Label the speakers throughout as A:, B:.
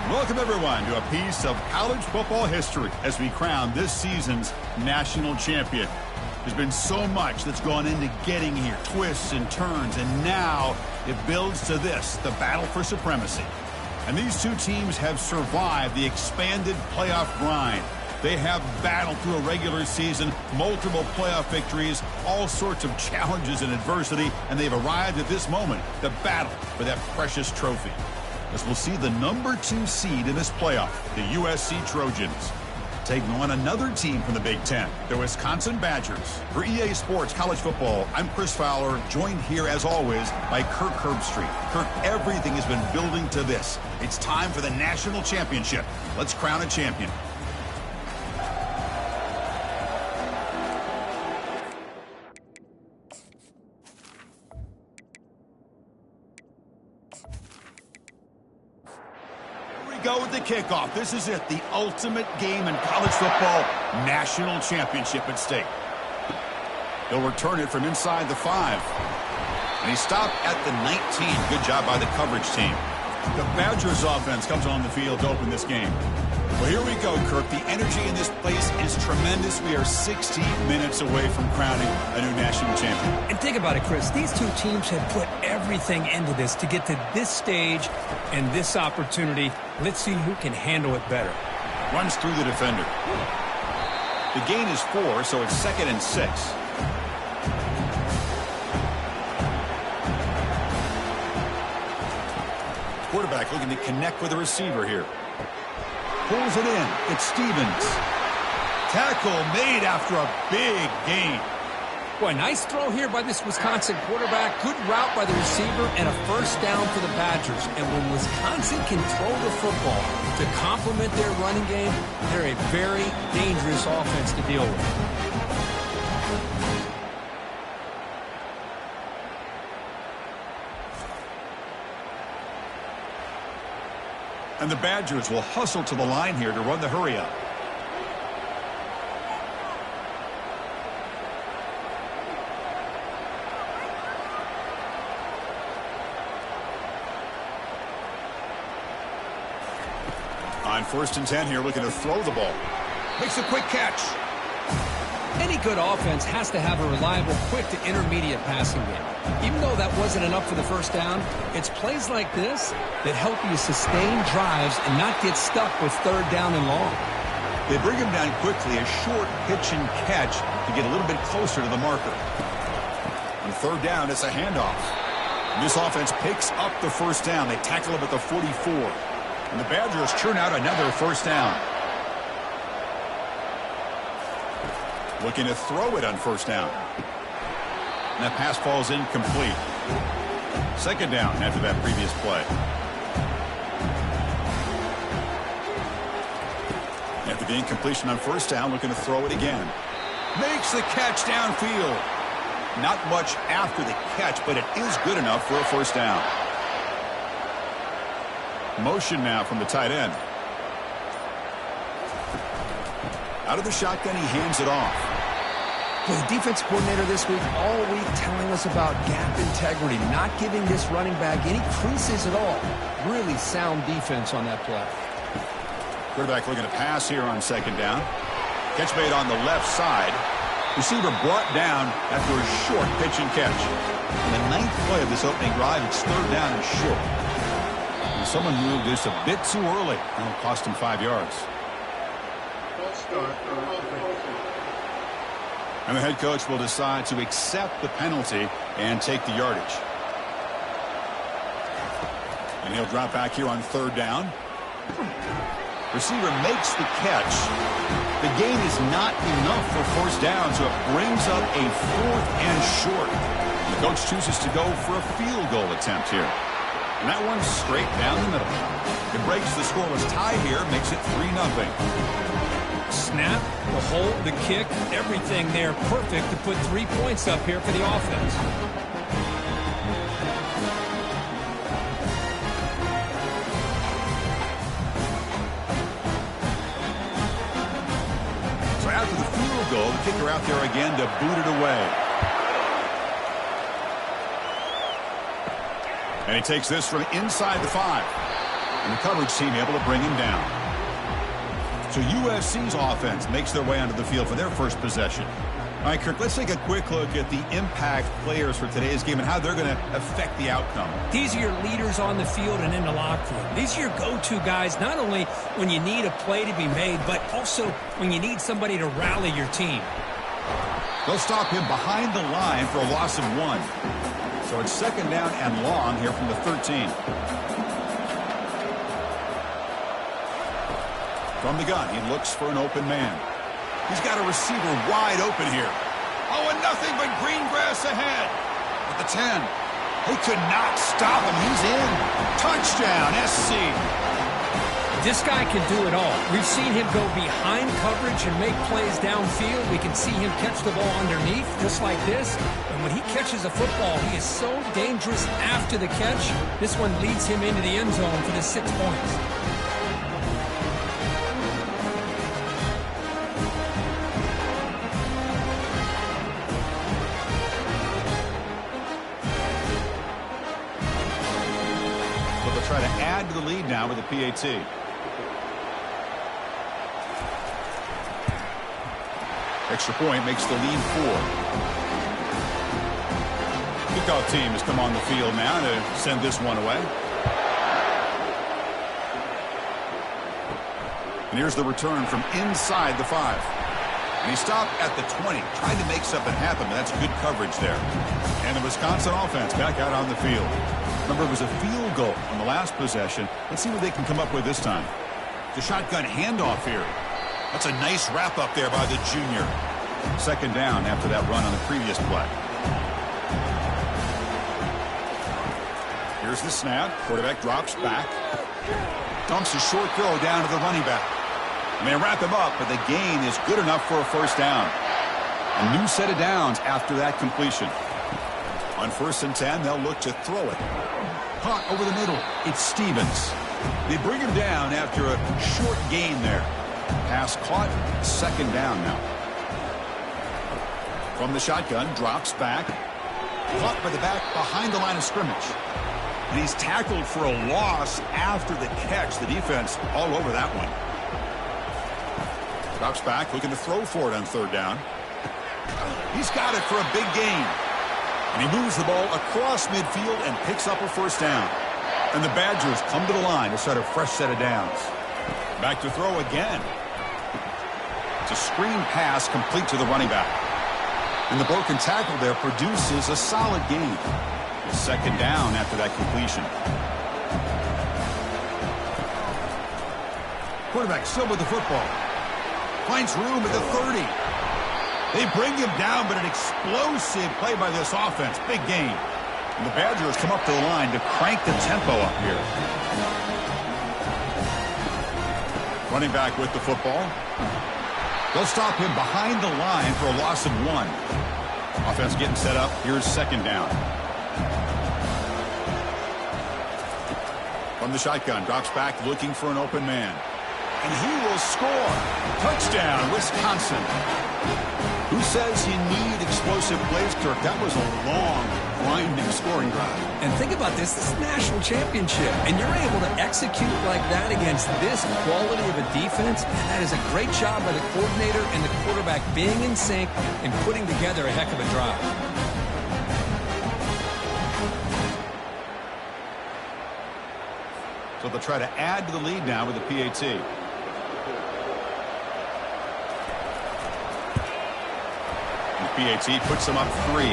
A: Welcome, everyone, to a piece of college football history as we crown this season's national champion. There's been so much that's gone into getting here, twists and turns, and now it builds to this, the battle for supremacy. And these two teams have survived the expanded playoff grind. They have battled through a regular season, multiple playoff victories, all sorts of challenges and adversity, and they've arrived at this moment, the battle for that precious trophy. As we'll see the number 2 seed in this playoff, the USC Trojans, taking on another team from the Big Ten, the Wisconsin Badgers. For EA Sports College Football, I'm Chris Fowler, joined here as always by Kirk Herbstreit. Kirk, everything has been building to this. It's time for the national championship. Let's crown a champion. Go with the kickoff. This is it, the ultimate game in college football, national championship at stake. He'll return it from inside the 5. And he stopped at the 19. Good job by the coverage team. The Badgers offense comes on the field to open this game. Well, here we go, Kirk. The energy in this place is tremendous. We are 60 minutes away from crowning a new national champion.
B: And think about it, Chris. These two teams have put everything into this to get to this stage and this opportunity. Let's see who can handle it better.
A: Runs through the defender. The gain is 4, so it's 2nd and 6. Quarterback looking to connect with the receiver here. Pulls it in. It's Stevens. Tackle made after a big gain.
B: Boy, nice throw here by this Wisconsin quarterback. Good route by the receiver and a first down for the Badgers. And when Wisconsin can throw the football to complement their running game, they're a very dangerous offense to deal with.
A: And the Badgers will hustle to the line here to run the hurry-up. On 1st and 10 here, looking to throw the ball. Makes a quick catch.
B: Any good offense has to have a reliable, quick to intermediate passing game. Even though that wasn't enough for the first down, it's plays like this that help you sustain drives and not get stuck with 3rd down and long.
A: They bring him down quickly, a short pitch and catch to get a little bit closer to the marker. On 3rd down, it's a handoff. And this offense picks up the first down. They tackle him at the 44. And the Badgers churn out another first down. Looking to throw it on 1st down. And that pass falls incomplete. 2nd down after that previous play. After the incompletion on 1st down, looking to throw it again. Makes the catch downfield. Not much after the catch, but it is good enough for a first down. Motion now from the tight end. Out of the shotgun, he hands it off.
B: Well, the defense coordinator this week all week telling us about gap integrity, not giving this running back any creases at all. Really sound defense on that play.
A: Quarterback looking to pass here on 2nd down. Catch made on the left side. Receiver brought down after a short pitch and catch. On the 9th play of this opening drive, it's 3rd down and short. And someone moved this a bit too early. That'll cost him 5 yards. And the head coach will decide to accept the penalty and take the yardage. And he'll drop back here on 3rd down. Receiver makes the catch. The gain is not enough for first down, so it brings up a 4th and short. And the coach chooses to go for a field goal attempt here. And that one's straight down the middle. It breaks the scoreless tie here, makes it 3-0.
B: Snap, the hold, the kick, everything there perfect to put 3 points up here for the offense.
A: So after the field goal, the kicker out there again to boot it away. And he takes this from inside the 5. And the coverage team able to bring him down. So USC's offense makes their way onto the field for their first possession. All right, Kirk, let's take a quick look at the impact players for today's game and how they're going to affect the outcome.
B: These are your leaders on the field and in the locker room. These are your go-to guys, not only when you need a play to be made, but also when you need somebody to rally your team.
A: They'll stop him behind the line for a loss of 1. So it's second down and long here from the 13. From the gun, he looks for an open man. He's got a receiver wide open here. Oh, and nothing but green grass ahead. At the 10. They could not stop him. He's in. Touchdown, SC.
B: This guy can do it all. We've seen him go behind coverage and make plays downfield. We can see him catch the ball underneath, just like this. And when he catches a football, he is so dangerous after the catch. This one leads him into the end zone for the 6 points.
A: Try to add to the lead now with a PAT. Extra point makes the lead 4. Kickoff team has come on the field now to send this one away. And here's the return from inside the 5. And he stopped at the 20, trying to make something happen, but that's good coverage there. And the Wisconsin offense back out on the field. Remember, it was a field goal on the last possession. Let's see what they can come up with this time. The shotgun handoff here. That's a nice wrap up there by the junior. Second down after that run on the previous play. Here's the snap. Quarterback drops back. Dumps a short throw down to the running back. And they wrap him up, but the gain is good enough for a first down. A new set of downs after that completion. On 1st and 10, they'll look to throw it. Caught over the middle. It's Stevens. They bring him down after a short gain there. Pass caught. Second down now. From the shotgun, drops back. Caught by the back behind the line of scrimmage. And he's tackled for a loss after the catch. The defense all over that one. Drops back, looking to throw for it on 3rd down. He's got it for a big gain. And he moves the ball across midfield and picks up a first down. And the Badgers come to the line to start a fresh set of downs. Back to throw again. It's a screen pass complete to the running back. And the broken tackle there produces a solid gain. Second down after that completion. Quarterback still with the football. Finds room at the 30. They bring him down, but an explosive play by this offense. Big gain. And the Badgers come up to the line to crank the tempo up here. Running back with the football. They'll stop him behind the line for a loss of 1. Offense getting set up. Here's second down. From the shotgun, drops back looking for an open man. And he will score. Touchdown, Wisconsin. Who says you need explosive plays, Kirk? That was a long, grinding scoring drive.
B: And think about this. This is a national championship. And you're able to execute like that against this quality of a defense. And that is a great job by the coordinator and the quarterback being in sync and putting together a heck of a drive.
A: So they'll try to add to the lead now with the PAT. PAT puts them up 3.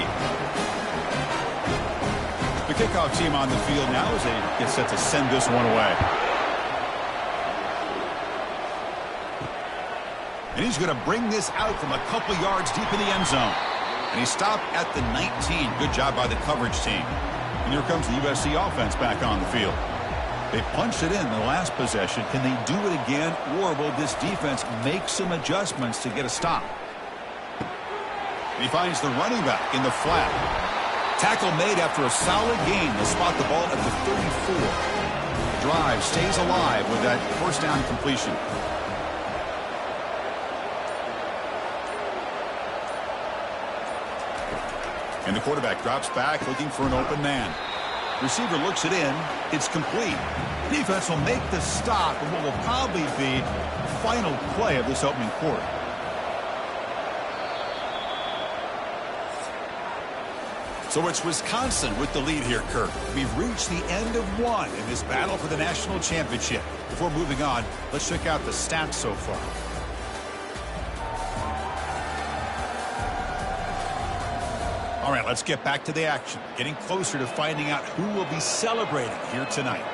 A: The kickoff team on the field now as they get set to send this one away. And he's going to bring this out from a couple yards deep in the end zone. And he stopped at the 19. Good job by the coverage team. And here comes the USC offense back on the field. They punched it in the last possession. Can they do it again, or will this defense make some adjustments to get a stop? He finds the running back in the flat. Tackle made after a solid gain. They'll spot the ball at the 34. Drive stays alive with that first down completion. And the quarterback drops back looking for an open man. Receiver looks it in. It's complete. Defense will make the stop in what will probably be the final play of this opening quarter. So it's Wisconsin with the lead here, Kirk. We've reached the end of one in this battle for the national championship. Before moving on, let's check out the stats so far. All right, let's get back to the action. Getting closer to finding out who will be celebrating here tonight.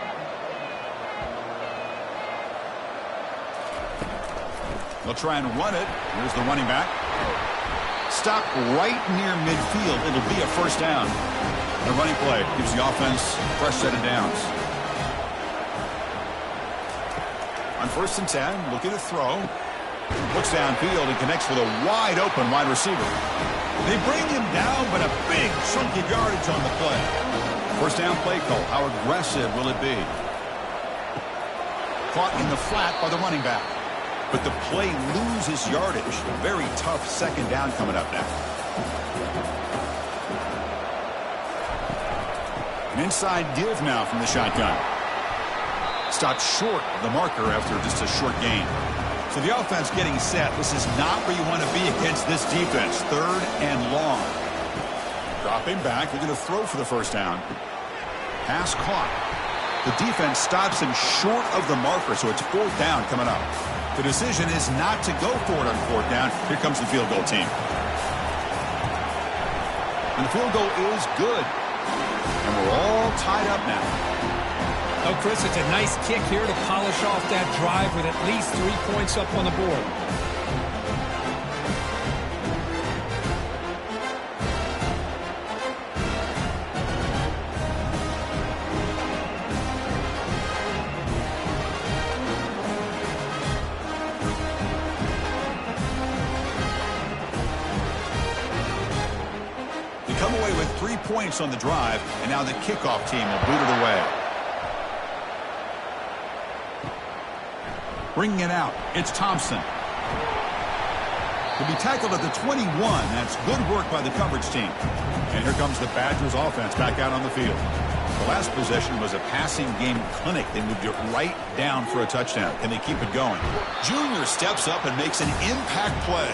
A: They'll try and run it. Here's the running back. Stop right near midfield. It'll be a first down. The running play gives the offense a fresh set of downs. On 1st and 10, looking to throw. Looks downfield and connects with a wide open wide receiver. They bring him down, but a big chunk of yardage on the play. First down play call. How aggressive will it be? Caught in the flat by the running back. But the play loses yardage. A very tough second down coming up now. An inside give now from the shotgun. Stopped short of the marker after just a short gain. So the offense getting set. This is not where you want to be against this defense. 3rd and long. Dropping back. They're going to throw for the first down. Pass caught. The defense stops him short of the marker, so it's 4th down coming up. The decision is not to go for it on 4th down. Here comes the field goal team. And the field goal is good. And we're all tied up now.
B: Oh, Chris, it's a nice kick here to polish off that drive with at least 3 points up on the board.
A: They come away with 3 points on the drive, and now the kickoff team will boot it away. Bringing it out, it's Thompson. He'll be tackled at the 21. That's good work by the coverage team. And here comes the Badgers offense back out on the field. The last possession was a passing game clinic. They moved it right down for a touchdown. Can they keep it going? Junior steps up and makes an impact play.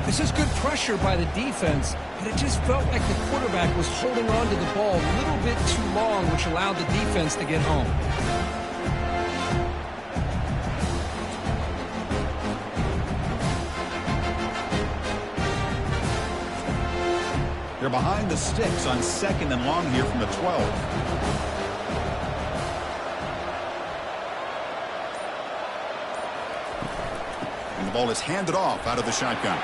B: This is good pressure by the defense, but it just felt like the quarterback was holding on to the ball a little bit too long, which allowed the defense to get home.
A: They're behind the sticks on 2nd and long here from the 12. And the ball is handed off out of the shotgun.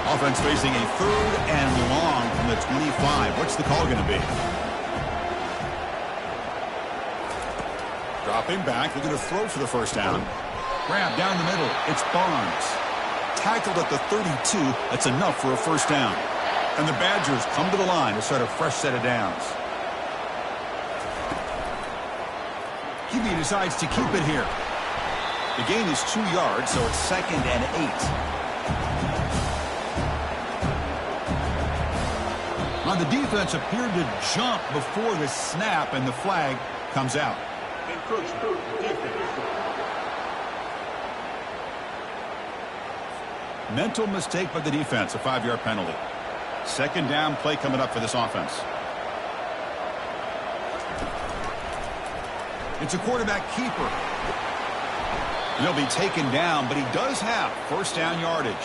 A: Offense facing a 3rd and long from the 25. What's the call going to be? Dropping back. They're going to throw for the first down. Grab down the middle. It's Barnes. Tackled at the 32. That's enough for a first down. And the Badgers come to the line to start a fresh set of downs. QB decides to keep it here. The gain is 2 yards, so it's 2nd and 8. On the defense appeared to jump before the snap, and the flag comes out. Mental mistake by the defense, a 5-yard penalty. 2nd down play coming up for this offense. It's a quarterback keeper. And he'll be taken down, but he does have first down yardage.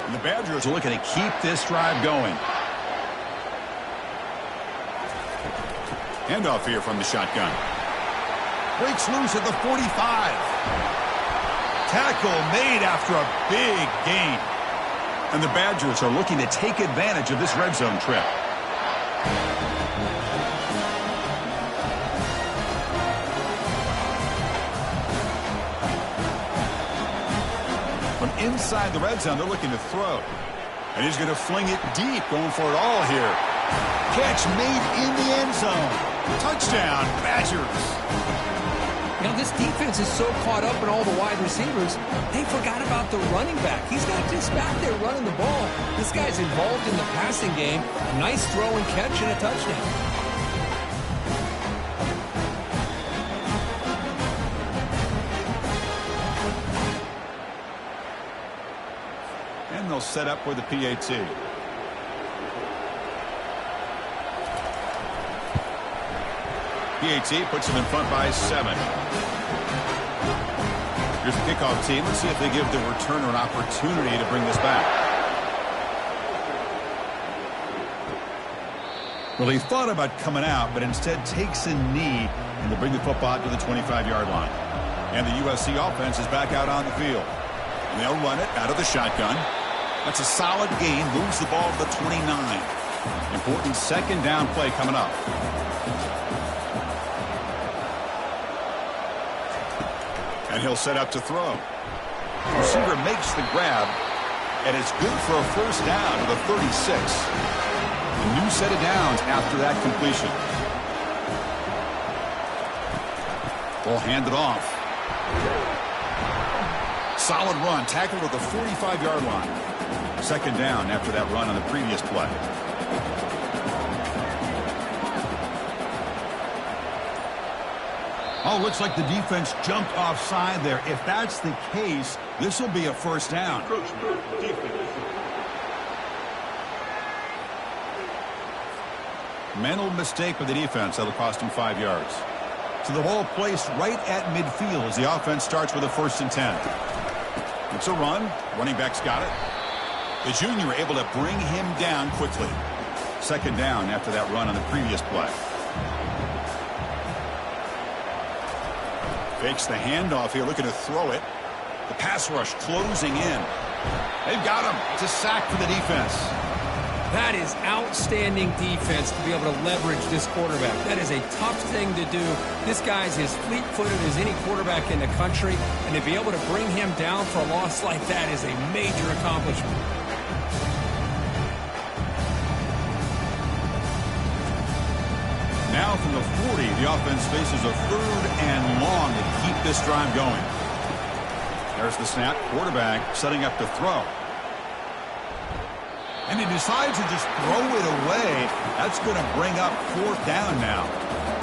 A: And the Badgers are looking to keep this drive going. Handoff here from the shotgun. Breaks loose at the 45. Tackle made after a big gain. And the Badgers are looking to take advantage of this red zone trip. From inside the red zone, they're looking to throw. And he's going to fling it deep, going for it all here. Catch made in the end zone. Touchdown, Badgers.
B: Now, this defense is so caught up in all the wide receivers, they forgot about the running back. He's not just back there running the ball. This guy's involved in the passing game. A nice throw and catch and a touchdown.
A: And they'll set up with the PAT. PAT puts them in front by 7. Here's the kickoff team. Let's see if they give the returner an opportunity to bring this back. Well, he thought about coming out, but instead takes a knee, and they'll bring the football out to the 25-yard line. And the USC offense is back out on the field. And they'll run it out of the shotgun. That's a solid gain. Moves the ball to the 29. Important second down play coming up. And he'll set up to throw. The receiver makes the grab, and it's good for a first down to the 36. A new set of downs after that completion. Ball handed off. Solid run, tackled at the 45-yard line. Second down after that run on the previous play. Oh, looks like the defense jumped offside there. If that's the case, this will be a first down. Mental mistake by the defense. That'll cost him 5 yards. So the ball placed right at midfield as the offense starts with a 1st and 10. It's a run. Running back's got it. The junior able to bring him down quickly. Second down after that run on the previous play. Fakes the handoff here, looking to throw it. The pass rush closing in. They've got him. It's a sack for the defense.
B: That is outstanding defense to be able to leverage this quarterback. That is a tough thing to do. This guy's as fleet-footed as any quarterback in the country, and to be able to bring him down for a loss like that is a major accomplishment.
A: Now from the 40, the offense faces a 3rd and long to keep this drive going. There's the snap. Quarterback setting up to throw. And he decides to just throw it away. That's going to bring up 4th down now.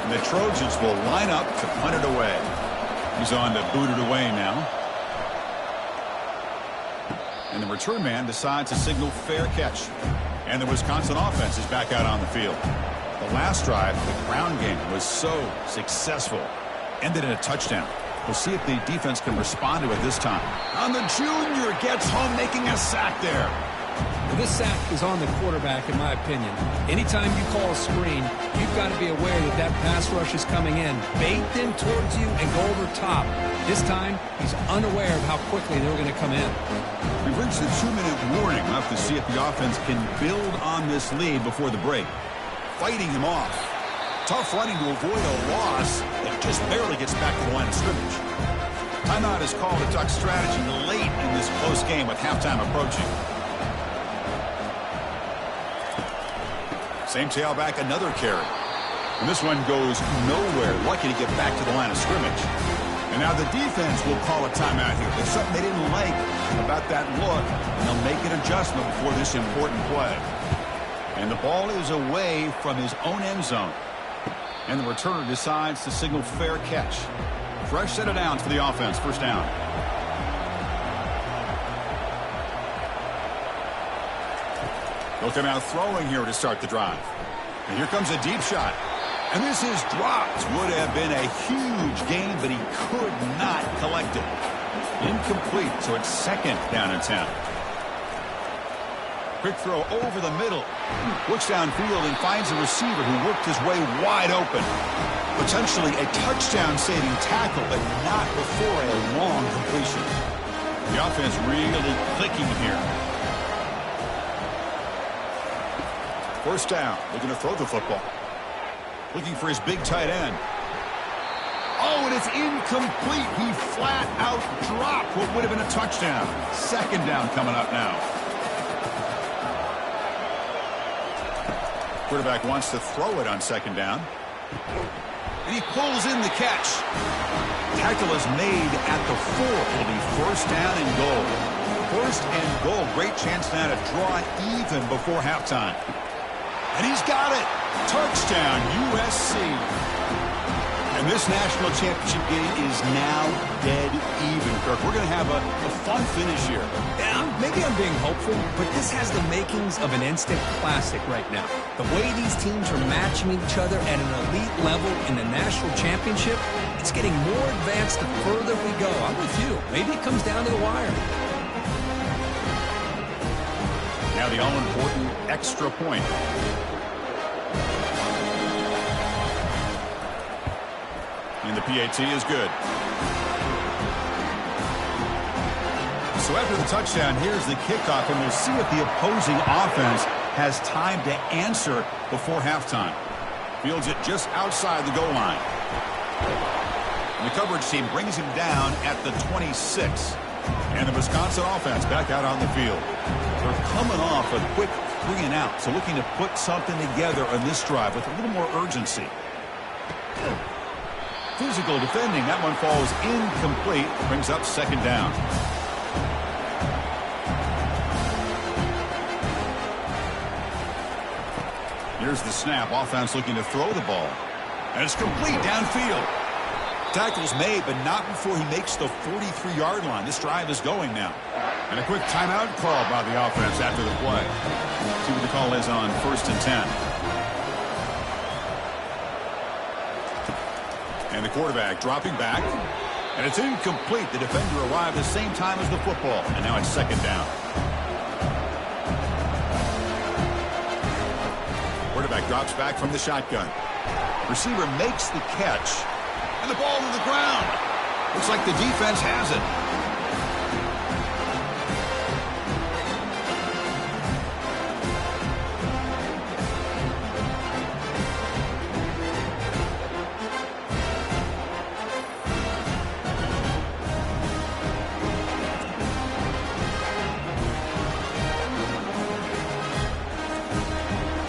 A: And the Trojans will line up to punt it away. He's on to boot it away now. And the return man decides to signal fair catch. And the Wisconsin offense is back out on the field. The last drive, the ground game, was so successful. Ended in a touchdown. We'll see if the defense can respond to it this time. And the junior gets home, making a sack there.
B: Well, this sack is on the quarterback, in my opinion. Anytime you call a screen, you've got to be aware that that pass rush is coming in. Bait them towards you and go over top. This time, he's unaware of how quickly they're going to come in.
A: We've reached the 2-minute warning. We'll have to see if the offense can build on this lead before the break. Fighting him off. Tough running to avoid a loss that just barely gets back to the line of scrimmage. Timeout is called a duck strategy late in this close game with halftime approaching. Same tailback, another carry. And this one goes nowhere. Lucky to get back to the line of scrimmage. And now the defense will call a timeout here. There's something they didn't like about that look, and they'll make an adjustment before this important play. And the ball is away from his own end zone. And the returner decides to signal fair catch. Fresh set of downs for the offense. First down. They'll come out throwing here to start the drive. And here comes a deep shot. And this is dropped. Would have been a huge gain, but he could not collect it. Incomplete, so it's 2nd down and 10. Quick throw over the middle. Looks downfield and finds a receiver who worked his way wide open. Potentially a touchdown-saving tackle, but not before a long completion. The offense really clicking here. First down. Looking to throw the football. Looking for his big tight end. Oh, and it's incomplete. He flat out dropped what would have been a touchdown. 2nd down coming up now. Quarterback wants to throw it on 2nd down. And he pulls in the catch. Tackle is made at the 4. It'll be first down and goal. First and goal. Great chance now to draw even before halftime. And he's got it. Touchdown, USC. And this national championship game is now dead even, Kirk. We're going to have a fun finish here.
B: Yeah, maybe I'm being hopeful, but this has the makings of an instant classic right now. The way these teams are matching each other at an elite level in the national championship, it's getting more advanced the further we go. I'm with you. Maybe it comes down to the wire.
A: Now the all-important extra point. And the PAT is good. So after the touchdown, here's the kickoff, and we'll see if the opposing offense has time to answer before halftime. Fields it just outside the goal line. And the coverage team brings him down at the 26. And the Wisconsin offense back out on the field. They're coming off a quick 3 and out, so looking to put something together on this drive with a little more urgency. Physical defending. That one falls incomplete. Brings up second down. Here's the snap. Offense looking to throw the ball. And it's complete downfield. Tackle's made, but not before he makes the 43-yard line. This drive is going now. And a quick timeout call by the offense after the play. See what the call is on 1st and 10. And the quarterback dropping back. And it's incomplete. The defender arrived at the same time as the football. And now it's second down. Quarterback drops back from the shotgun. Receiver makes the catch. And the ball to the ground. Looks like the defense has it.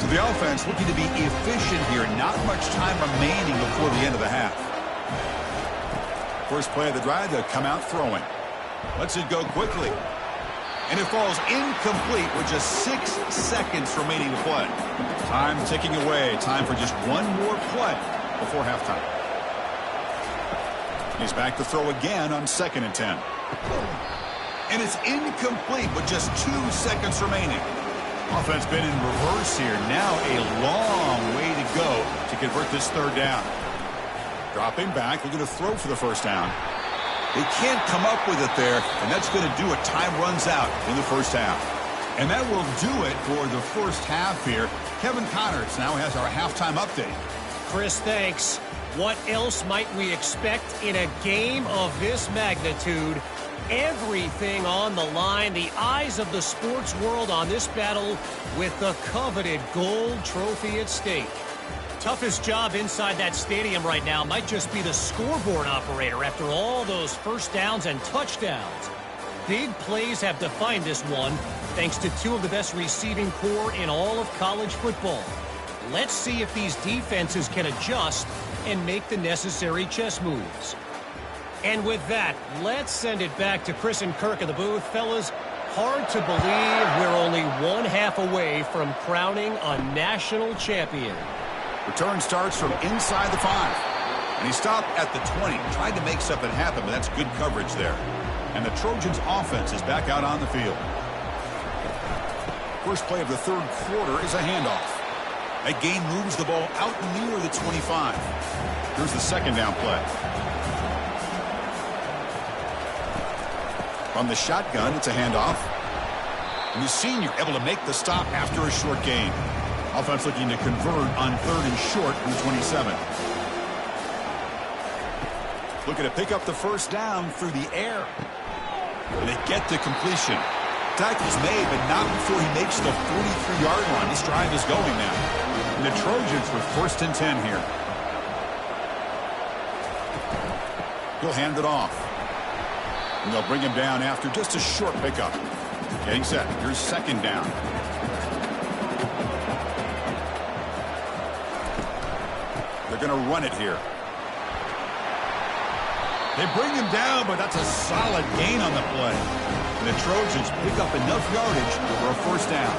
A: The offense looking to be efficient here. Not much time remaining before the end of the half. First play of the drive, they'll come out throwing. Lets it go quickly. And it falls incomplete with just 6 seconds remaining to play. Time ticking away. Time for just one more play before halftime. He's back to throw again on 2nd and 10. And it's incomplete with just 2 seconds remaining. Offense been in reverse here. Now a long way to go to convert this 3rd down. Dropping back, looking to throw for the first down. They can't come up with it there, and that's going to do it. Time runs out in the first half. And that will do it for the first half here. Kevin Connors now has our halftime update.
C: Chris, thanks. What else might we expect in a game of this magnitude? Everything on the line, the eyes of the sports world on this battle with the coveted gold trophy at stake. Toughest job inside that stadium right now might just be the scoreboard operator after all those first downs and touchdowns. Big plays have defined this one, thanks to 2 of the best receiving corps in all of college football. Let's see if these defenses can adjust and make the necessary chess moves. And with that, let's send it back to Chris and Kirk in the booth. Fellas, hard to believe we're only 1/2 away from crowning a national champion.
A: Return starts from inside the 5. And he stopped at the 20. Tried to make something happen, but that's good coverage there. And the Trojans' offense is back out on the field. First play of the 3rd quarter is a handoff. That gain moves the ball out near the 25. Here's the 2nd down play. From the shotgun, it's a handoff. And the senior able to make the stop after a short gain. Offense looking to convert on 3rd and short from the 27. Looking to pick up the first down through the air. And they get the completion. Tackle's made, but not before he makes the 43-yard line. This drive is going now. And the Trojans with 1st and 10 here. He'll hand it off. And they'll bring him down after just a short pickup. Getting set. Here's 2nd down. They're going to run it here. They bring him down, but that's a solid gain on the play. And the Trojans pick up enough yardage for a first down.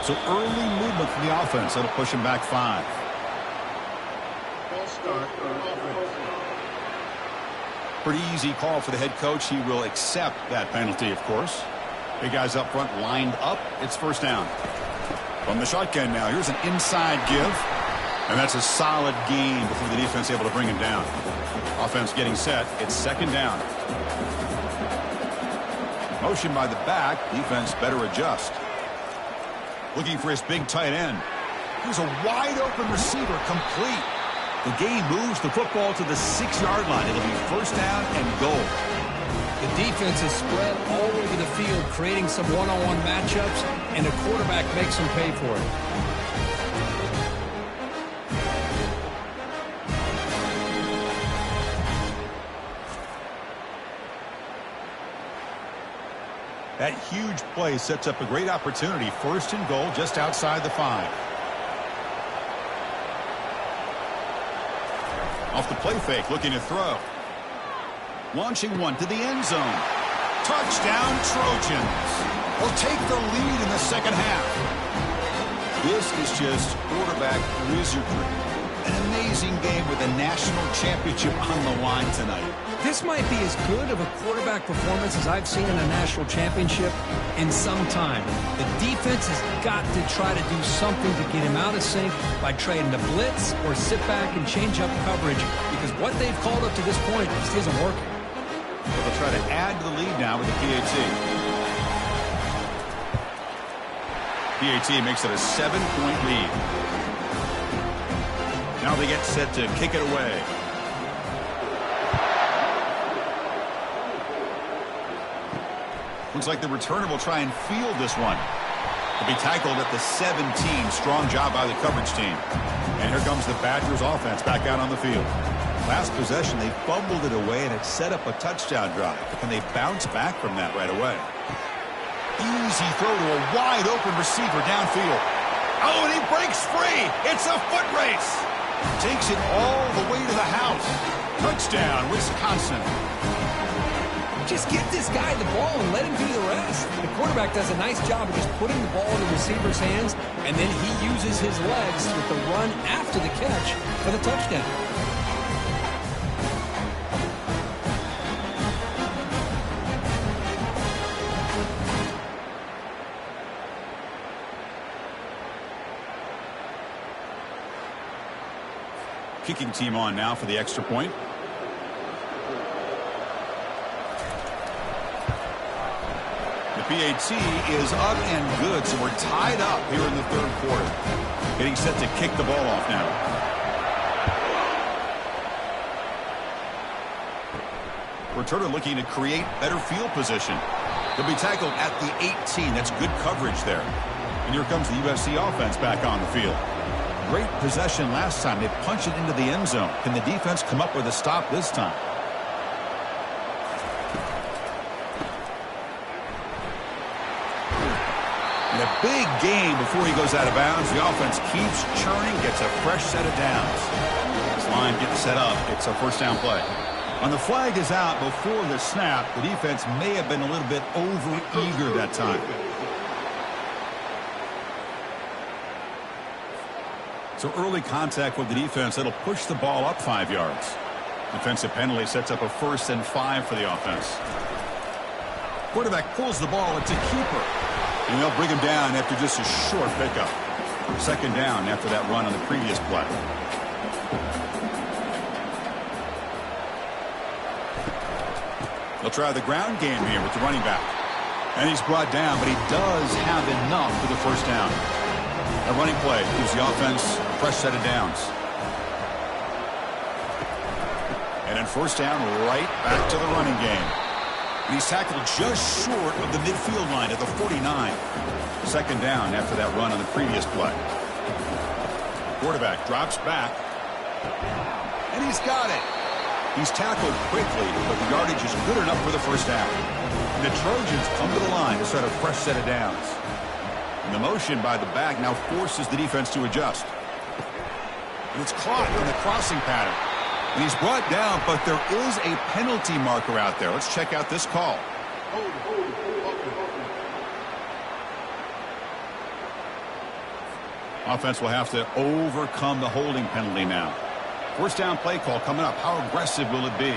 A: So early movement from the offense. That'll push him back 5. Pretty easy call for the head coach. He will accept that penalty, of course. Big guys up front lined up. It's first down. From the shotgun now, here's an inside give. And that's a solid gain before the defense able to bring him down. Offense getting set. It's second down. Motion by the back. Defense better adjust. Looking for his big tight end. Here's a wide open receiver, complete. The game moves the football to the 6-yard line. It'll be first down and goal.
B: The defense is spread all over the field, creating some one-on-one matchups, and the quarterback makes them pay for it.
A: That huge play sets up a great opportunity. First and goal just outside the 5. Off the play fake, looking to throw. Launching one to the end zone. Touchdown, Trojans. Will take the lead in the second half. This is just quarterback wizardry. An amazing game with a national championship on the line tonight.
B: This might be as good of a quarterback performance as I've seen in a national championship in some time. The defense has got to try to do something to get him out of sync by trading the blitz or sit back and change up coverage, because what they've called up to this point just isn't working.
A: So they'll try to add to the lead now with the PAT. PAT makes it a 7-point lead. Now they get set to kick it away. Looks like the returner will try and field this one. He'll be tackled at the 17. Strong job by the coverage team. And here comes the Badgers offense back out on the field. Last possession, they fumbled it away, and it set up a touchdown drive. Can they bounce back from that right away? Easy throw to a wide open receiver downfield. Oh, and he breaks free. It's a foot race. Takes it all the way to the house. Touchdown, Wisconsin.
B: Just give this guy the ball and let him do the rest. The quarterback does a nice job of just putting the ball in the receiver's hands, and then he uses his legs with the run after the catch for the touchdown.
A: Kicking team on now for the extra point. The PAT is up and good, so we're tied up here in the third quarter. Getting set to kick the ball off now. Returner looking to create better field position. He'll be tackled at the 18. That's good coverage there. And here comes the USC offense back on the field. Great possession last time. They punched it into the end zone. Can the defense come up with a stop this time? And a big game before he goes out of bounds. The offense keeps churning, gets a fresh set of downs. This line getting set up. It's a first down play. When the flag is out before the snap, the defense may have been a little bit over-eager that time. So early contact with the defense, that'll push the ball up 5 yards. Defensive penalty sets up a 1st and 5 for the offense. Quarterback pulls the ball. It's a keeper. And they'll bring him down after just a short pickup. Second down after that run on the previous play. They'll try the ground game here with the running back. And he's brought down, but he does have enough for the first down. A running play gives the offense a fresh set of downs. And then first down, right back to the running game. And he's tackled just short of the midfield line at the 49. Second down after that run on the previous play. Quarterback drops back. And he's got it. He's tackled quickly, but the yardage is good enough for the first down. And the Trojans come to the line to start a fresh set of downs. And the motion by the back now forces the defense to adjust. And it's caught in the crossing pattern. And he's brought down, but there is a penalty marker out there. Let's check out this call. Offense will have to overcome the holding penalty now. First down play call coming up. How aggressive will it be?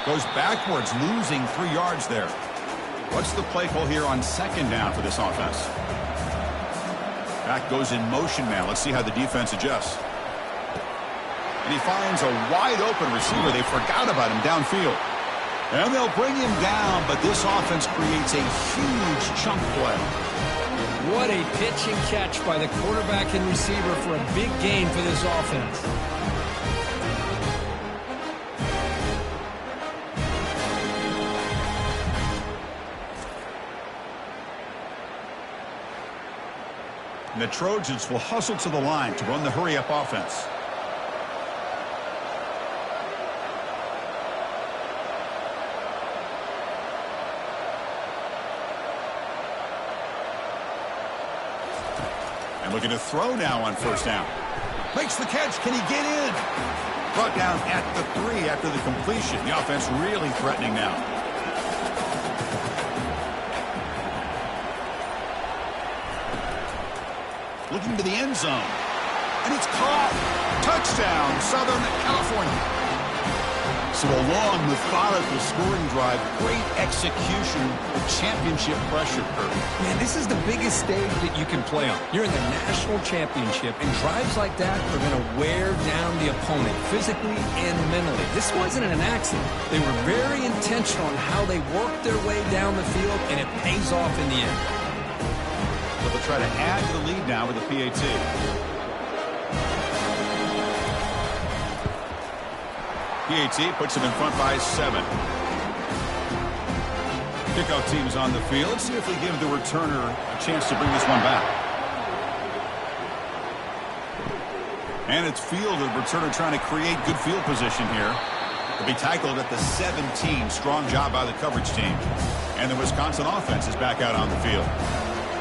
A: Goes backwards, losing 3 yards there. What's the play call here on second down for this offense? Back goes in motion now. Let's see how the defense adjusts. And he finds a wide open receiver. They forgot about him downfield. And they'll bring him down, but this offense creates a huge chunk play.
B: What a pitch and catch by the quarterback and receiver for a big gain for this offense.
A: And the Trojans will hustle to the line to run the hurry-up offense. And looking to throw now on first down. Makes the catch. Can he get in? Brought down at the 3 after the completion. The offense really threatening now. Looking to the end zone. And it's caught. Touchdown, Southern California. So a long, methodical scoring drive. Great execution with championship pressure.
B: Man, this is the biggest stage that you can play on. You're in the national championship, and drives like that are going to wear down the opponent physically and mentally. This wasn't an accident. They were very intentional on how they worked their way down the field, and it pays off in the end.
A: So they'll try to add to the lead now with the PAT. PAT puts them in front by 7. Kickoff team is on the field. Let's see if we give the returner a chance to bring this one back. And it's fielded. Returner trying to create good field position here. To be tackled at the 17. Strong job by the coverage team. And the Wisconsin offense is back out on the field.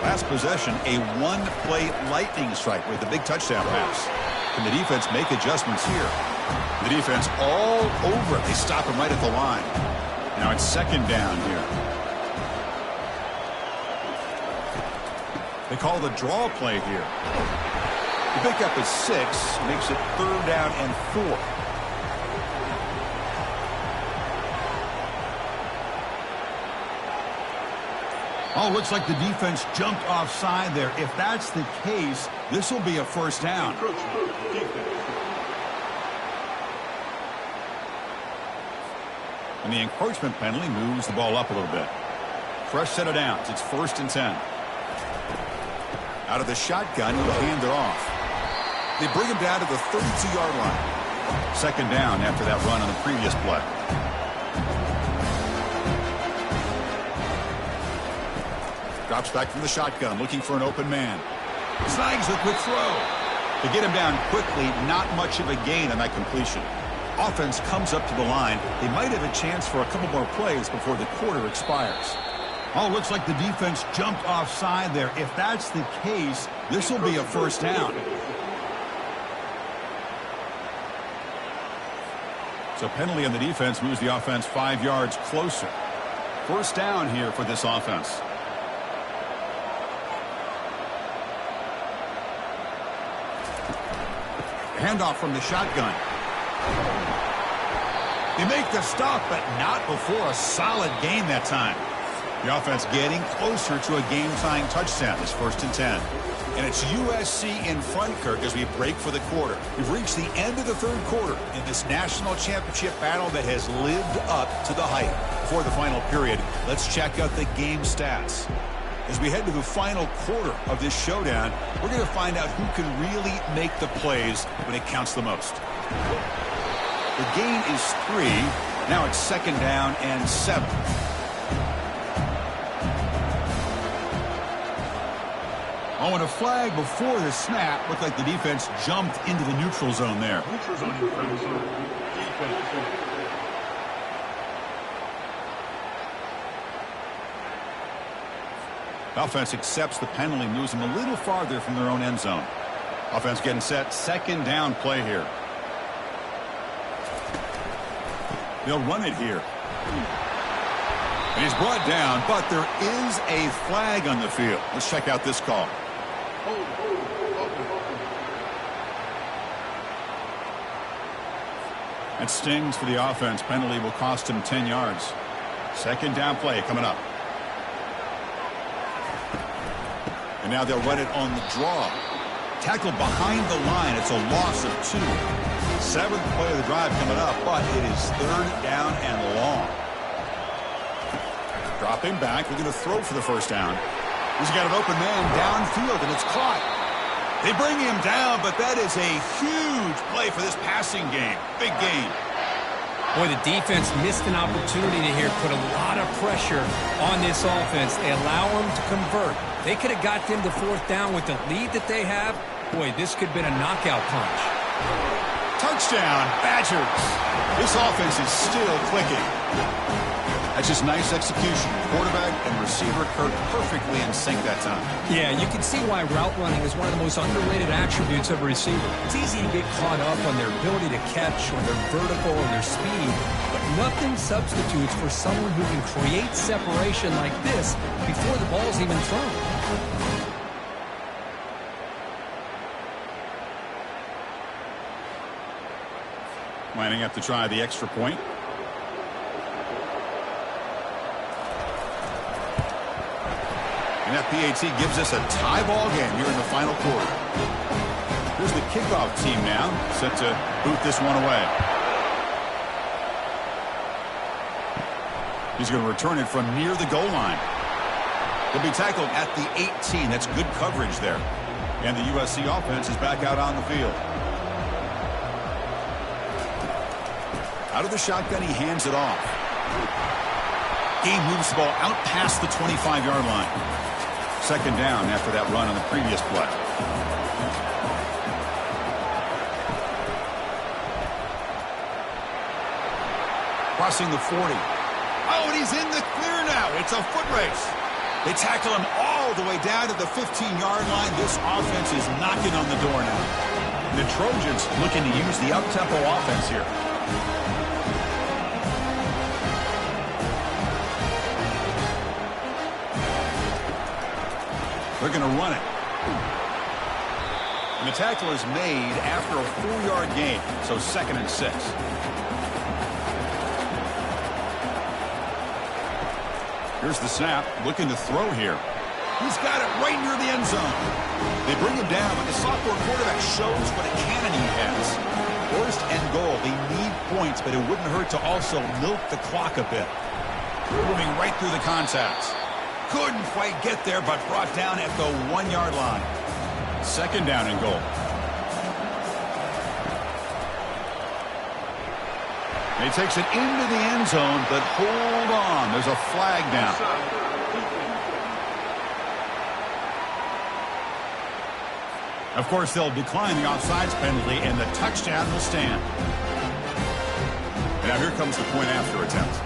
A: Last possession, a one-play lightning strike with a big touchdown pass. Can the defense make adjustments here? The defense all over it. They stop him right at the line. Now it's second down here. They call the draw play here. The pickup is 6, makes it third down and 4. Oh, looks like the defense jumped offside there. If that's the case, this will be a first down. And the encroachment penalty moves the ball up a little bit. Fresh set of downs. It's 1st and 10. Out of the shotgun, he'll hand it off. They bring him down to the 32-yard line. Second down after that run on the previous play. Drops back from the shotgun, looking for an open man. Snags a quick throw. To get him down quickly, not much of a gain on that completion. Offense comes up to the line. They might have a chance for a couple more plays before the quarter expires. Oh, looks like the defense jumped offside there. If that's the case, this will be a first down. So penalty on the defense moves the offense 5 yards closer. First down here for this offense. Handoff from the shotgun. They make the stop, but not before a solid gain that time. The offense getting closer to a game-tying touchdown. It's 1st and 10. And it's USC in front, Kirk, as we break for the quarter. We've reached the end of the third quarter in this national championship battle that has lived up to the hype. Before the final period, let's check out the game stats. As we head to the final quarter of this showdown, we're going to find out who can really make the plays when it counts the most. The gain is 3. Now it's second down and 7. Oh, and a flag before the snap. Looked like the defense jumped into the neutral zone there. Neutral zone. Offense accepts the penalty, moves them a little farther from their own end zone. Offense getting set. Second down play here. They'll run it here. And he's brought down, but there is a flag on the field. Let's check out this call. That stings for the offense. Penalty will cost him 10 yards. Second down play coming up. And now they'll run it on the draw. Tackled behind the line. It's a loss of 2. 7th play of the drive coming up, but it is third down and long. Dropping back. We're going to throw for the first down. He's got an open man downfield, and it's caught. They bring him down, but that is a huge play for this passing game. Big game.
B: Boy, the defense missed an opportunity to here put a lot of pressure on this offense. They allow them to convert. They could have got them to 4th down with the lead that they have. Boy, this could have been a knockout punch.
A: Touchdown, Badgers. This offense is still clicking. That's just nice execution. Quarterback and receiver Kirk perfectly in sync that time.
B: Yeah, you can see why route running is one of the most underrated attributes of a receiver. It's easy to get caught up on their ability to catch or their vertical or their speed, but nothing substitutes for someone who can create separation like this before the ball's even thrown.
A: Lining up to try the extra point. And that PAT gives us a tie ball game here in the final quarter. Here's the kickoff team now, set to boot this one away. He's going to return it from near the goal line. He'll be tackled at the 18. That's good coverage there. And the USC offense is back out on the field. Out of the shotgun, he hands it off. Game moves the ball out past the 25-yard line. Second down after that run on the previous play. Crossing the 40. Oh, and he's in the clear now. It's a foot race. They tackle him all the way down to the 15-yard line. This offense is knocking on the door now. The Trojans looking to use the up-tempo offense here. They're going to run it. And the tackle is made after a 4-yard gain, so 2nd and 6. Here's the snap, looking to throw here. He's got it right near the end zone. They bring him down, but the sophomore quarterback shows what a cannon he has. 1st and goal. They need points, but it wouldn't hurt to also milk the clock a bit. Moving right through the contacts. Couldn't quite get there, but brought down at the 1-yard line. 2nd down and goal. He takes it into the end zone, but hold on. There's a flag down. Of course, they'll decline the offsides penalty, and the touchdown will stand. And now here comes the point after attempt.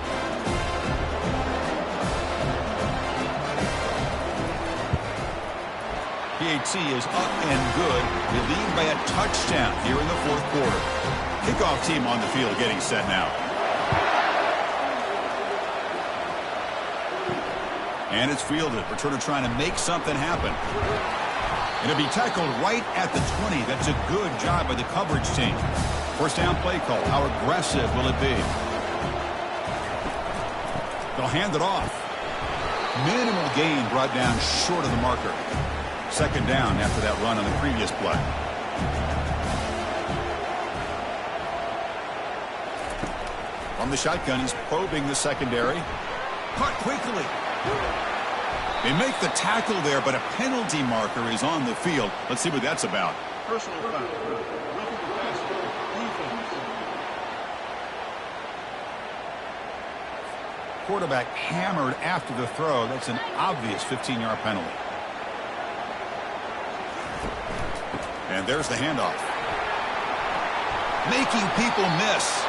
A: PAT is up and good. They lead by a touchdown here in the 4th quarter. Kickoff team on the field getting set now. And it's fielded. Returner trying to make something happen. And it'll be tackled right at the 20. That's a good job by the coverage team. 1st down play call. How aggressive will it be? They'll hand it off. Minimal gain brought down short of the marker. 2nd down after that run on the previous play. From the shotgun, he's probing the secondary. Caught quickly. They make the tackle there, but a penalty marker is on the field. Let's see what that's about. Personal foul. Quarterback hammered after the throw. That's an obvious 15-yard penalty. And there's the handoff. Making people miss.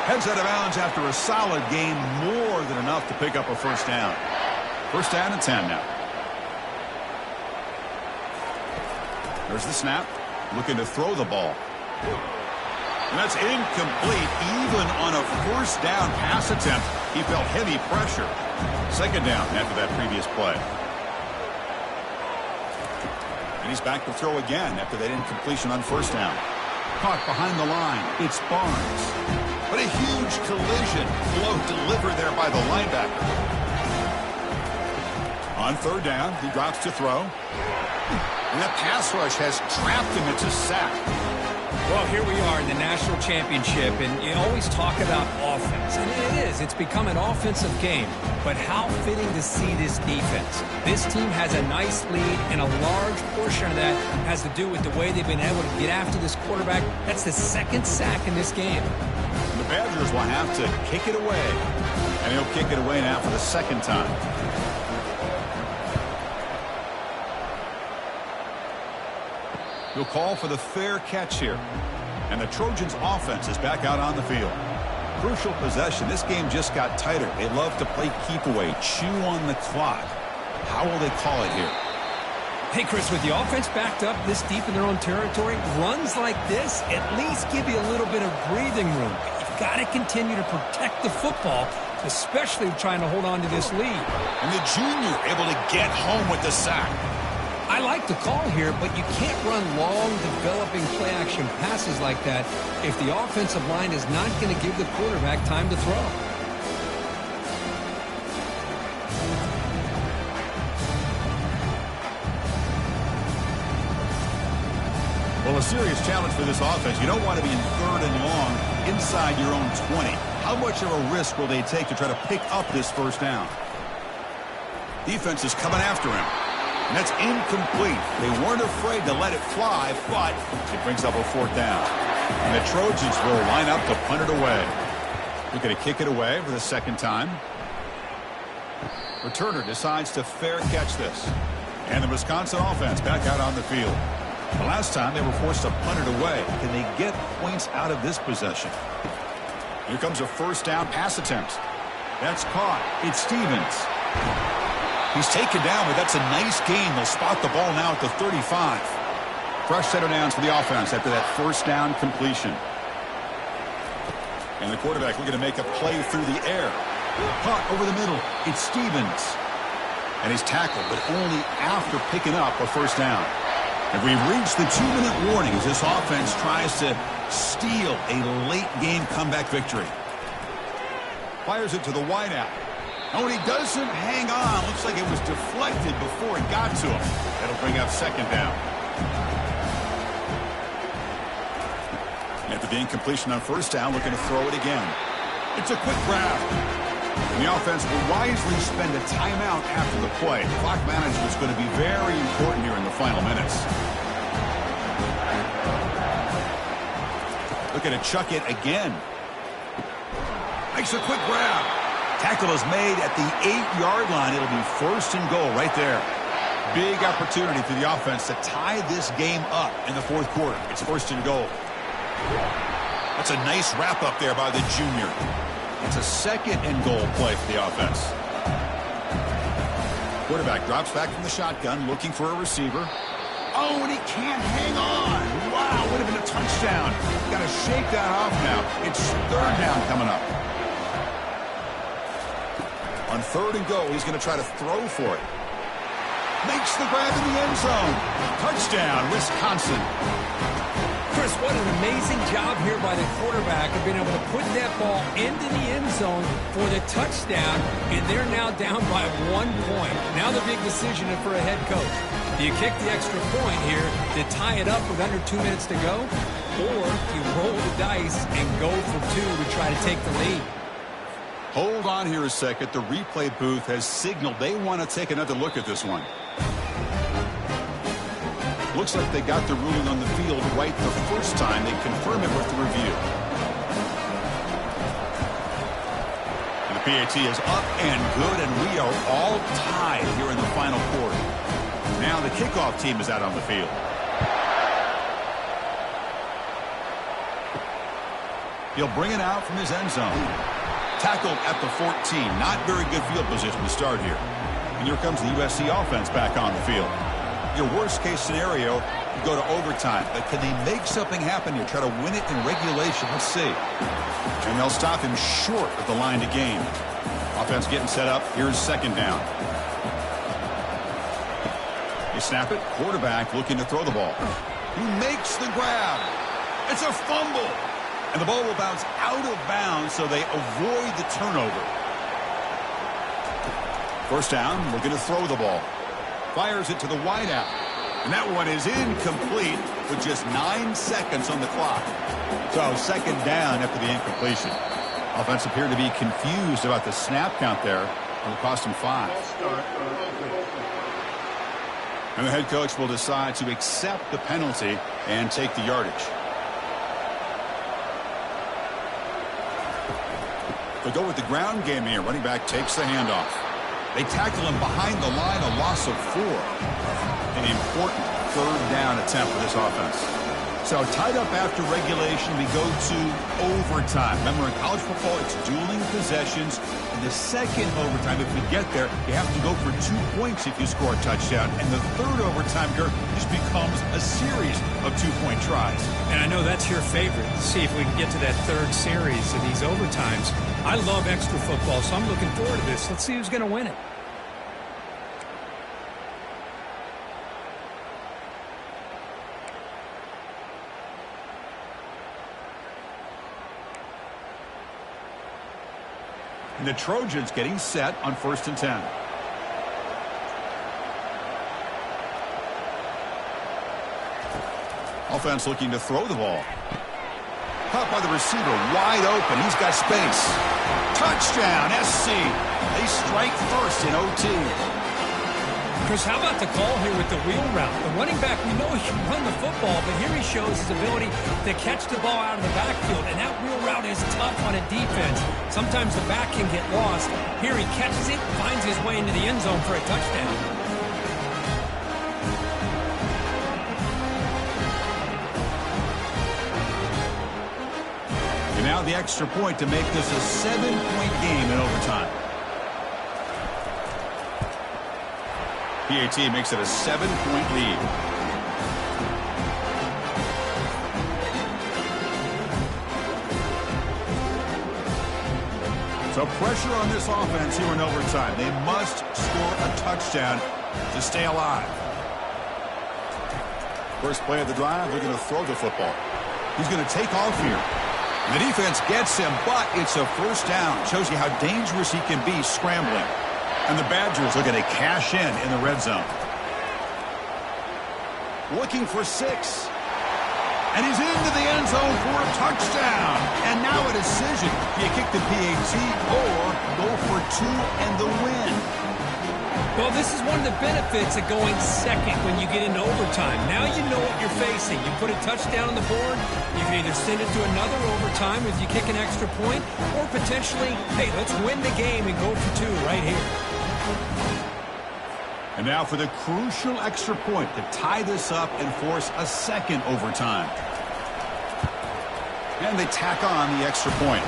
A: Heads out of bounds after a solid game, more than enough to pick up a 1st down. 1st down and 10 now. There's the snap. looking to throw the ball. And that's incomplete. Even on a first down pass attempt, he felt heavy pressure. Second down after that previous play. And he's back to throw again after that incompletion on first down. Caught behind the line. It's Barnes. But a huge collision. Blow delivered there by the linebacker. On third down, he drops to throw. And that pass rush has trapped him. It's a sack.
B: Well, here we are in the national championship, and you always talk about offense. And it is. It's become an offensive game. But how fitting to see this defense. This team has a nice lead, and a large portion of that has to do with the way they've been able to get after this quarterback. That's the second sack in this game.
A: The Badgers will have to kick it away. And he'll kick it away now for the second time. He'll call for the fair catch here. And the Trojans' offense is back out on the field. Crucial possession. This game just got tighter. They love to play keep away, chew on the clock. How will they call it here?
B: Hey, Chris, with the offense backed up this deep in their own territory, runs like this at least give you a little bit of breathing room. But you've got to continue to protect the football, especially trying to hold on to this lead.
A: And the junior able to get home with the sack.
B: I like the call here, but you can't run long, developing play-action passes like that if the offensive line is not going to give the quarterback time to throw.
A: Well, a serious challenge for this offense. You don't want to be in third and long inside your own 20. How much of a risk will they take to try to pick up this first down? Defense is coming after him. And that's incomplete. They weren't afraid to let it fly, but it brings up a fourth down. And the Trojans will line up to punt it away. We're going to kick it away for the second time. Returner decides to fair catch this. And the Wisconsin offense back out on the field. The last time they were forced to punt it away. Can they get points out of this possession? Here comes a first down pass attempt. That's caught. It's Stevens. He's taken down, but that's a nice gain. They'll spot the ball now at the 35. Fresh set of downs for the offense after that first down completion. And the quarterback looking to make a play through the air. Caught over the middle. It's Stevens. And he's tackled, but only after picking up a first down. And we've reached the 2-minute warning as this offense tries to steal a late-game comeback victory. Fires it to the wideout. Oh, and he doesn't hang on. Looks like it was deflected before it got to him. That'll bring up second down. After the incompletion on first down, looking to throw it again. It's a quick grab. And the offense will wisely spend a timeout after the play. Clock management is going to be very important here in the final minutes. Looking to chuck it again. Makes a quick grab. Tackle is made at the 8-yard line. It'll be first and goal right there. Big opportunity for the offense to tie this game up in the fourth quarter. It's first and goal. That's a nice wrap-up there by the junior. It's a second and goal play for the offense. Quarterback drops back from the shotgun, looking for a receiver. Oh, and he can't hang on. Wow, would have been a touchdown. Got to shake that off now. It's third down coming up. On third and go, he's going to try to throw for it. Makes the grab in the end zone. Touchdown, Wisconsin.
B: Chris, what an amazing job here by the quarterback of being able to put that ball into the end zone for the touchdown, and they're now down by 1 point. Now the big decision for a head coach. Do you kick the extra point here to tie it up with under 2 minutes to go, or you roll the dice and go for 2 to try to take the lead?
A: Hold on here a second. The replay booth has signaled they want to take another look at this one. Looks like they got the ruling on the field right the first time. They confirm it with the review. And the PAT is up and good, and we are all tied here in the final quarter. Now the kickoff team is out on the field. He'll bring it out from his end zone. Tackled at the 14. Not very good field position to start here. And here comes the USC offense back on the field. Your worst-case scenario, you go to overtime. But can they make something happen here? Try to win it in regulation. Let's see. And they'll stop him short of the line to gain. Offense getting set up. Here's second down. They snap it. Quarterback looking to throw the ball. He makes the grab. It's a fumble. And the ball will bounce out of bounds, so they avoid the turnover. First down, looking to throw the ball. Fires it to the wideout. And that one is incomplete with just 9 seconds on the clock. So second down after the incompletion. Offense appeared to be confused about the snap count there. It'll cost him 5. And the head coach will decide to accept the penalty and take the yardage. They'll go with the ground game here. Running back takes the handoff. They tackle him behind the line, a loss of 4. An important third down attempt for this offense. So tied up after regulation, we go to overtime. Remember, in college football, it's dueling possessions. In the second overtime, if we get there, you have to go for 2 points if you score a touchdown. And the third overtime, Kirk, just becomes a series of 2-point tries.
B: And I know that's your favorite. See if we can get to that third series of these overtimes. I love extra football, so I'm looking forward to this. Let's see who's going to win it.
A: And the Trojans getting set on 1st and 10. Offense looking to throw the ball. Caught by the receiver, wide open. He's got space. Touchdown, SC. They strike first in OT.
B: Chris, how about the call here with the wheel route? The running back, we know he can run the football, but here he shows his ability to catch the ball out of the backfield, and that wheel route is tough on a defense. Sometimes the back can get lost. Here he catches it, finds his way into the end zone for a touchdown.
A: And now the extra point to make this a 7-point game in overtime. PAT makes it a 7-point lead. So pressure on this offense here in overtime. They must score a touchdown to stay alive. First play of the drive, they're going to throw the football. He's going to take off here. The defense gets him, but it's a first down. Shows you how dangerous he can be scrambling. And the Badgers looking to cash in the red zone. Looking for 6. And he's into the end zone for a touchdown. And now a decision. Do you kick the PAT or go for 2 and the win?
B: Well, this is one of the benefits of going second when you get into overtime. Now you know what you're facing. You put a touchdown on the board, you can either send it to another overtime if you kick an extra point, or potentially, hey, let's win the game and go for 2 right here.
A: And now for the crucial extra point to tie this up and force a second overtime. And they tack on the extra point.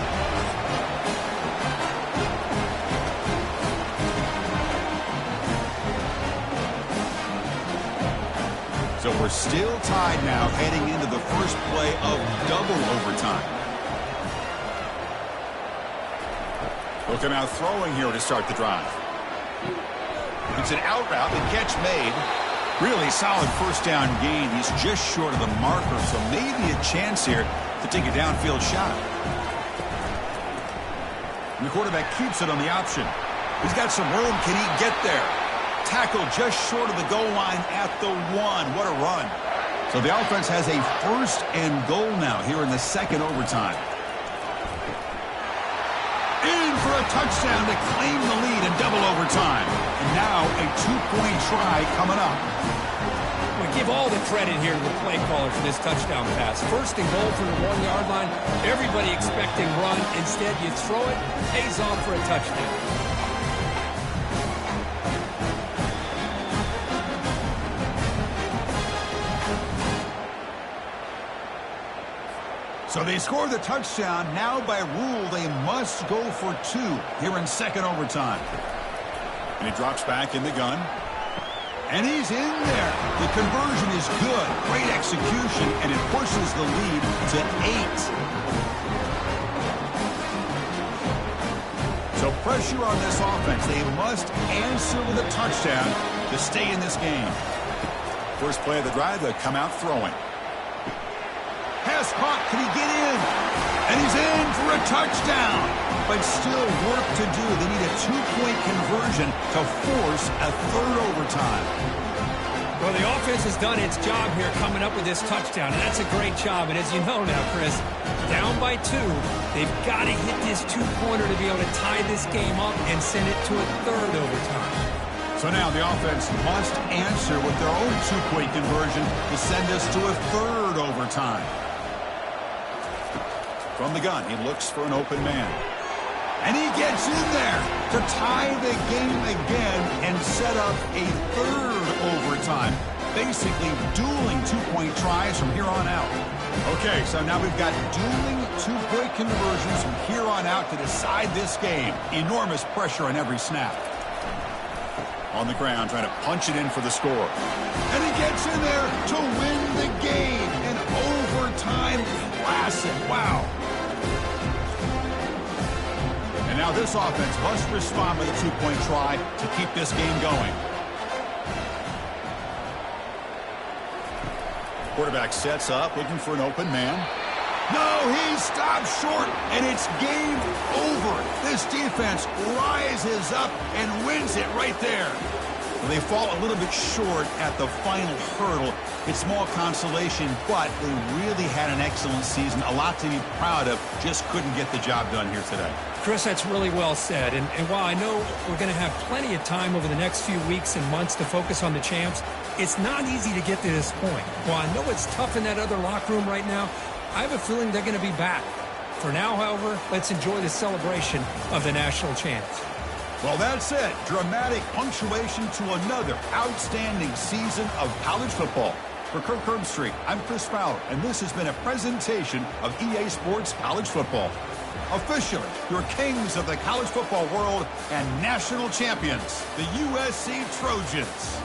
A: So we're still tied now heading into the first play of double overtime. Looking out throwing here to start the drive. It's an out route, the catch made. Really solid first down gain. He's just short of the marker, so maybe a chance here to take a downfield shot. And the quarterback keeps it on the option. He's got some room. Can he get there? Tackle just short of the goal line at the 1. What a run. So the offense has a 1st and goal now here in the second overtime. In for a touchdown to claim the lead in double overtime. And now a 2-point try coming up.
B: We give all the credit here to the play caller for this touchdown pass. 1st and goal from the 1-yard line. Everybody expecting run. Instead, you throw it, pays off for a touchdown.
A: So they score the touchdown. Now by rule, they must go for 2 here in second overtime. And he drops back in the gun. And he's in there. The conversion is good. Great execution, and it pushes the lead to 8. So pressure on this offense. They must answer with a touchdown to stay in this game. First play of the drive, they come out throwing. Pass caught. Can he get in? And he's in for a touchdown. But still work to do. They need a 2-point conversion to force a 3rd overtime.
B: Well, the offense has done its job here coming up with this touchdown, and that's a great job. And as you know now, Chris, down by 2, they've got to hit this 2-pointer to be able to tie this game up and send it to a 3rd overtime.
A: So now the offense must answer with their own 2-point conversion to send us to a 3rd overtime. From the gun, he looks for an open man. And he gets in there to tie the game again and set up a 3rd overtime. Basically dueling 2-point tries from here on out. Okay, so now we've got dueling 2-point conversions from here on out to decide this game. Enormous pressure on every snap. On the ground, trying to punch it in for the score. And he gets in there to win the game. An overtime classic. Wow. And now this offense must respond with a 2-point try to keep this game going. Quarterback sets up, looking for an open man. No, he stops short, and it's game over. This defense rises up and wins it right there. They fall a little bit short at the final hurdle. It's small consolation, but they really had an excellent season. A lot to be proud of. Just couldn't get the job done here today.
B: Chris, that's really well said. And while I know we're going to have plenty of time over the next few weeks and months to focus on the champs, it's not easy to get to this point. While I know it's tough in that other locker room right now, I have a feeling they're going to be back. For now, however, let's enjoy the celebration of the national champs.
A: Well, that's it. Dramatic punctuation to another outstanding season of college football. For Kirk Herbstreit, I'm Chris Fowler, and this has been a presentation of EA Sports College Football. Officially, your kings of the college football world and national champions, the USC Trojans.